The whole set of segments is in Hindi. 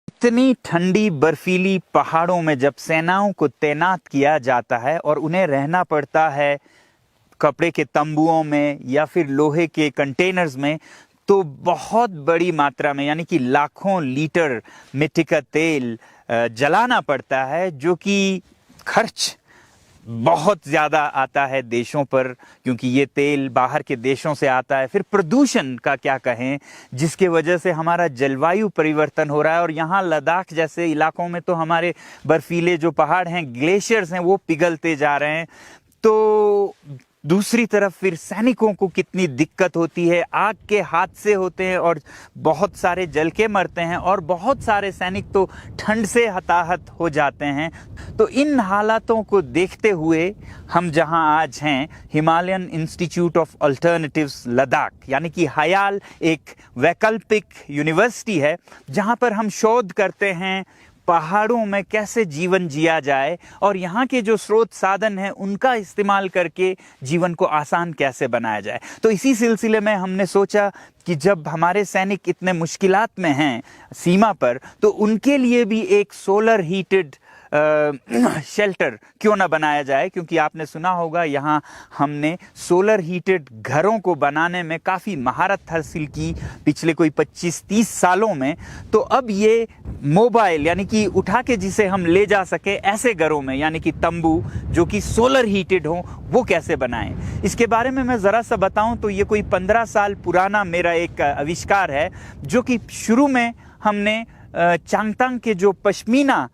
इतनी ठंडी बर्फीली पहाड़ों में जब सेनाओं को तैनात किया जाता है और उन्हें रहना पड़ता है कपड़े के तंबुओं में या फिर लोहे के कंटेनर्स में, तो बहुत बड़ी मात्रा में यानी कि लाखों लीटर मिट्टी का तेल जलाना पड़ता है, जो कि खर्च बहुत ज़्यादा आता है देशों पर, क्योंकि ये तेल बाहर के देशों से आता है। फिर प्रदूषण का क्या कहें, जिसके वजह से हमारा जलवायु परिवर्तन हो रहा है और यहाँ लद्दाख जैसे इलाकों में तो हमारे बर्फीले जो पहाड़ हैं, ग्लेशियर्स हैं, वो पिघलते जा रहे हैं। तो दूसरी तरफ फिर सैनिकों को कितनी दिक्कत होती है, आग के हादसे होते हैं और बहुत सारे जल के मरते हैं और बहुत सारे सैनिक तो ठंड से हताहत हो जाते हैं। तो इन हालातों को देखते हुए हम जहां आज हैं, Himalayan institute of alternatives Ladakh, यानी कि हयाल एक वैकल्पिक यूनिवर्सिटी है जहां पर हम शोध करते हैं पहाड़ों में कैसे जीवन जिया जाए और यहाँ के जो स्रोत साधन हैं उनका इस्तेमाल करके जीवन को आसान कैसे बनाया जाए। तो इसी सिलसिले में हमने सोचा कि जब हमारे सैनिक इतने मुश्किलात में हैं सीमा पर, तो उनके लिए भी एक सोलर हीटेड शेल्टर क्यों ना बनाया जाए, क्योंकि आपने सुना होगा यहाँ हमने सोलर हीटेड घरों को बनाने में काफ़ी महारत हासिल की पिछले कोई 25-30 सालों में। तो अब ये मोबाइल यानी कि उठा के जिसे हम ले जा सके ऐसे घरों में, यानी कि तंबू जो कि सोलर हीटेड हो, वो कैसे बनाएं। इसके बारे में मैं ज़रा सा बताऊं तो ये कोई 15 साल पुराना मेरा एक आविष्कार है, जो कि शुरू में हमने चांगतांग के जो पश्मीना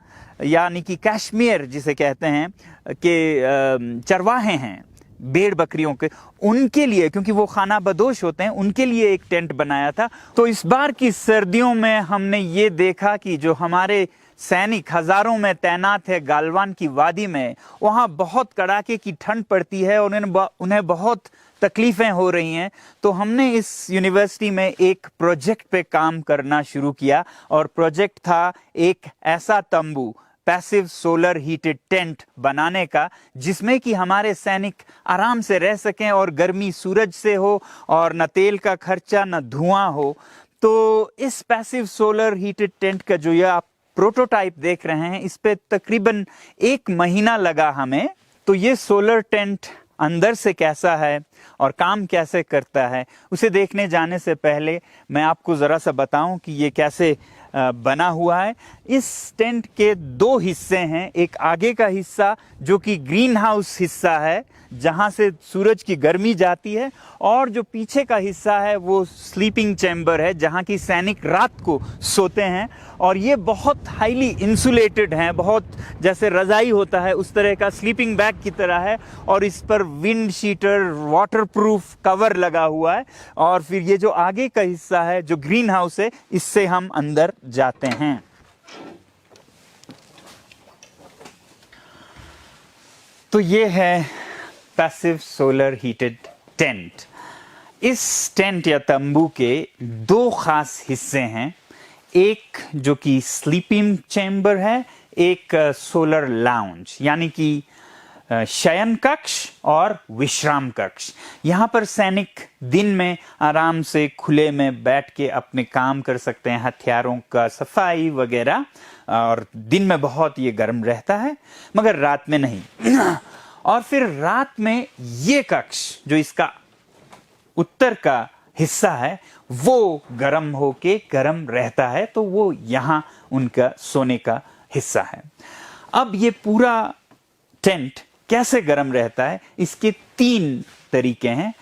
यानी कि कश्मीर जिसे कहते हैं के चरवाहे हैं भेड़ बकरियों के, उनके लिए, क्योंकि वो खाना बदोश होते हैं, उनके लिए एक टेंट बनाया था। तो इस बार की सर्दियों में हमने ये देखा कि जो हमारे सैनिक हजारों में तैनात है गालवान की वादी में, वहाँ बहुत कड़ाके की ठंड पड़ती है और उन्हें बहुत तकलीफ़ें हो रही हैं। तो हमने इस यूनिवर्सिटी में एक प्रोजेक्ट पे काम करना शुरू किया और प्रोजेक्ट था एक ऐसा तंबू, पैसिव सोलर हीटेड टेंट बनाने का, जिसमें कि हमारे सैनिक आराम से रह सकें और गर्मी सूरज से हो और न तेल का खर्चा न धुआं हो। तो इस पैसिव सोलर हीटेड टेंट का जो ये आप प्रोटोटाइप देख रहे हैं, इस पे तकरीबन 1 महीना लगा हमें। तो ये सोलर टेंट अंदर से कैसा है और काम कैसे करता है, उसे देखने जाने से पहले मैं आपको ज़रा सा बताऊं कि ये कैसे बना हुआ है। इस टेंट के 2 हिस्से हैं। एक आगे का हिस्सा जो कि ग्रीन हाउस हिस्सा है, जहां से सूरज की गर्मी जाती है, और जो पीछे का हिस्सा है वो स्लीपिंग चैम्बर है, जहां की सैनिक रात को सोते हैं। और ये बहुत हाईली इंसुलेटेड हैं, बहुत जैसे रजाई होता है उस तरह का, स्लीपिंग बैग की तरह है, और इस पर विंड शीटर वाटरप्रूफ कवर लगा हुआ है। और फिर ये जो आगे का हिस्सा है जो ग्रीन हाउस है, इससे हम अंदर जाते हैं। तो ये है पैसिव सोलर हीटेड टेंट। इस टेंट या तंबू के 2 खास हिस्से हैं, एक जो कि स्लीपिंग चैम्बर है, एक सोलर लाउंज यानी कि शयन कक्ष और विश्राम कक्ष। यहाँ पर सैनिक दिन में आराम से खुले में बैठ के अपने काम कर सकते हैं, हथियारों का सफाई वगैरह, और दिन में बहुत ये गर्म रहता है मगर रात में नहीं। और फिर रात में ये कक्ष जो इसका उत्तर का हिस्सा है वो गर्म होके गर्म रहता है, तो वो यहाँ उनका सोने का हिस्सा है। अब ये पूरा टेंट कैसे गर्म रहता है, इसके 3 तरीके हैं।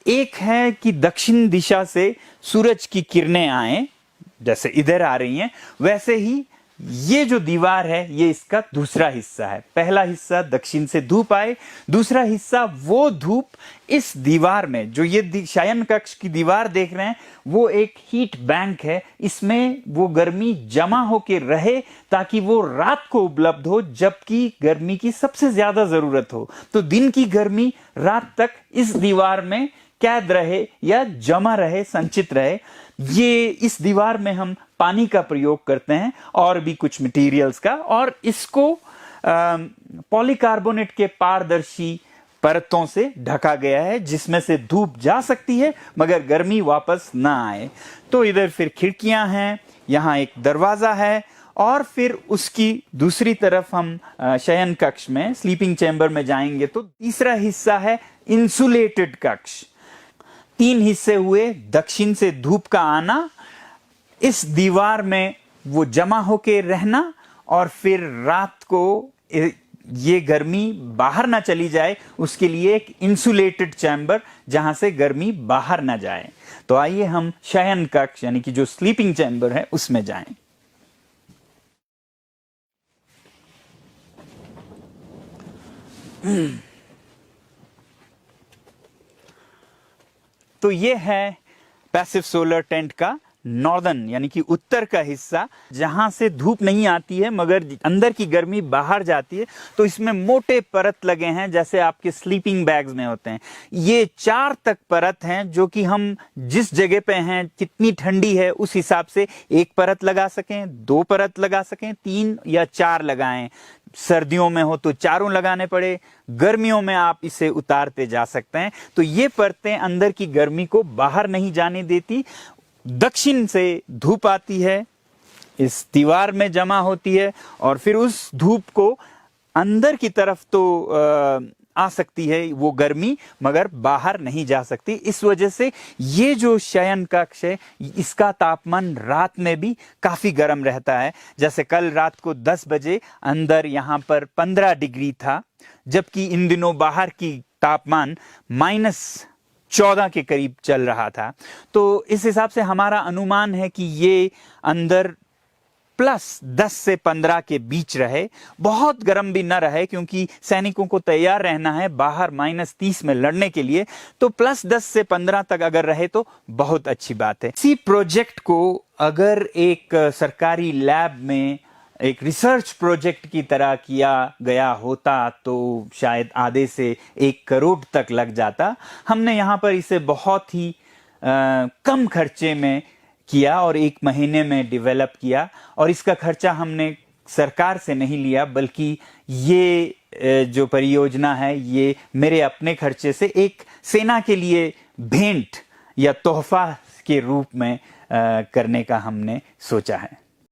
एक है कि दक्षिण दिशा से सूरज की किरणें आए, जैसे इधर आ रही हैं, वैसे ही ये जो दीवार है ये इसका दूसरा हिस्सा है। पहला हिस्सा दक्षिण से धूप आए, दूसरा हिस्सा वो धूप इस दीवार में, जो ये शयन कक्ष की दीवार देख रहे हैं, वो एक हीट बैंक है, इसमें वो गर्मी जमा होके रहे ताकि वो रात को उपलब्ध हो, जबकि गर्मी की सबसे ज्यादा जरूरत हो। तो दिन की गर्मी रात तक इस दीवार में कैद रहे या जमा रहे, संचित रहे। ये इस दीवार में हम पानी का प्रयोग करते हैं और भी कुछ मटेरियल्स का, और इसको पॉलीकार्बोनेट के पारदर्शी परतों से ढका गया है, जिसमें से धूप जा सकती है मगर गर्मी वापस ना आए। तो इधर फिर खिड़कियां हैं, यहाँ एक दरवाजा है और फिर उसकी दूसरी तरफ हम शयन कक्ष में, स्लीपिंग चैम्बर में जाएंगे तो तीसरा हिस्सा है इंसुलेटेड कक्ष। 3 हिस्से हुए। दक्षिण से धूप का आना, इस दीवार में वो जमा होके रहना, और फिर रात को ये गर्मी बाहर ना चली जाए उसके लिए एक इंसुलेटेड चैम्बर जहां से गर्मी बाहर ना जाए। तो आइए हम शयन कक्ष यानी कि जो स्लीपिंग चैम्बर है उसमें जाएं। तो ये है पैसिव सोलर टेंट का नॉर्दर्न यानी कि उत्तर का हिस्सा, जहां से धूप नहीं आती है मगर अंदर की गर्मी बाहर जाती है। तो इसमें मोटे परत लगे हैं जैसे आपके स्लीपिंग बैग्स में होते हैं। ये 4 तक परत हैं जो कि हम जिस जगह पे हैं, कितनी ठंडी है उस हिसाब से 1 परत लगा सकें, 2 परत लगा सकें, 3 या 4 लगाएं। सर्दियों में हो तो 4 लगाने पड़े, गर्मियों में आप इसे उतारते जा सकते हैं। तो ये परतें अंदर की गर्मी को बाहर नहीं जाने देती। दक्षिण से धूप आती है, इस दीवार में जमा होती है, और फिर उस धूप को अंदर की तरफ तो आ सकती है वो गर्मी, मगर बाहर नहीं जा सकती। इस वजह से ये जो शयन कक्ष है इसका तापमान रात में भी काफी गर्म रहता है। जैसे कल रात को 10 बजे अंदर यहाँ पर 15 डिग्री था, जबकि इन दिनों बाहर की तापमान -14 के करीब चल रहा था। तो इस हिसाब से हमारा अनुमान है कि ये अंदर +10 से 15 के बीच रहे, बहुत गर्म भी न रहे, क्योंकि सैनिकों को तैयार रहना है बाहर -30 में लड़ने के लिए। तो +10 से 15 तक अगर रहे तो बहुत अच्छी बात है। इसी प्रोजेक्ट को अगर एक सरकारी लैब में एक रिसर्च प्रोजेक्ट की तरह किया गया होता तो शायद आधे से 1 करोड़ तक लग जाता। हमने यहाँ पर इसे बहुत ही कम खर्चे में किया और 1 महीने में डेवलप किया, और इसका खर्चा हमने सरकार से नहीं लिया, बल्कि ये जो परियोजना है ये मेरे अपने खर्चे से एक सेना के लिए भेंट या तोहफा के रूप में करने का हमने सोचा है।